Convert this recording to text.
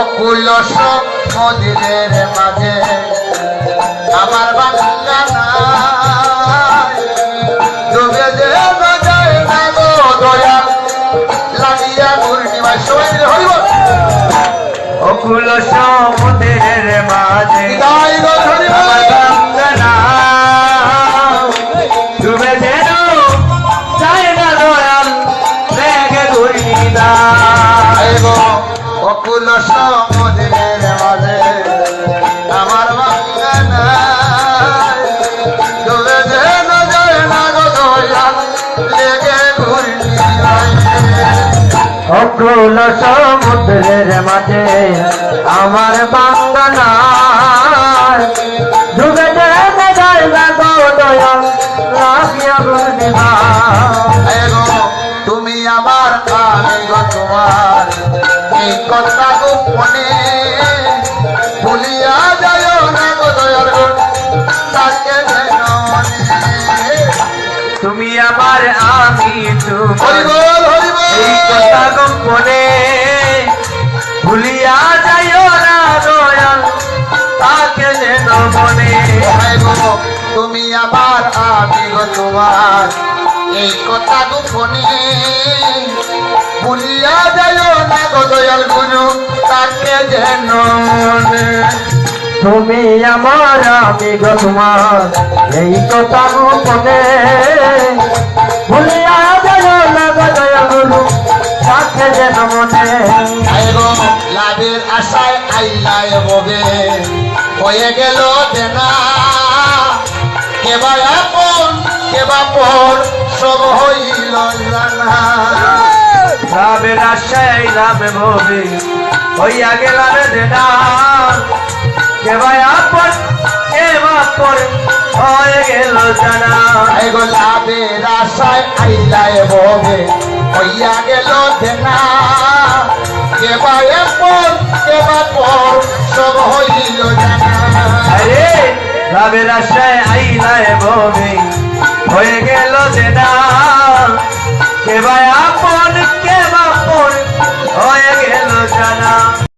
অকুল সমুদ্রের মাঝে আমার বাংলা ডুবে যে যায় না গো দয়াল লাগিয়া পূর্ণিমা সবাই মিলে হইব অকুল সমুদ্রের মাঝে গাই গো আমার বাংলা ডুবে যেন যায় না দয়াল লেগে ঘূর্ণিদা অকুল সমুদ্রের মাঝে আমার বাংলা ডুবে যে যায় না গো দয়াল লেগে ঘূর্ণিমা অকুল সমুদ্রের মাঝে আমার বাংলা ডুবে যেতে যায় না গো দয়াল লাগিয়া ঘূর্ণিদা তুমি আমার আমি গো তোমার এই কথা গোপনে ভুলিয়া যায় না গো দয়াল গো তাকে যেন মনে তুমি আমার আমি তোমার হরিবল হরিবল এই কথা গোপনে ভুলিয়া যাইও না দয়াল তাকে যেন মনে তুমি আমার আমি গো তোমার এই কথা গোপনে ভুলিয়া যায় না গো দয়াল গুরু তাকে যেন মনে তুমি আমার আমি গো তোমার এই কথা গোপনে ভুলিয়া যাইও না গো দয়াল গুরু তাকে যেন মনে লাভের আশায় আইলায় ববে হয়ে গেল দেনা কেবা আপন কেবা পর সব হইল জানা লাভের আশায় লাভে ভবে হইয়া গেলাম দেনা কেবা আপন কেবা পর হয়ে গেল জানা লাভের আশায় আইলায় ববে হইয়া গেল দেনা কেবা আপন কেবা পর সব হইল জানা আরে লাভের আশায় আইলায় ভবে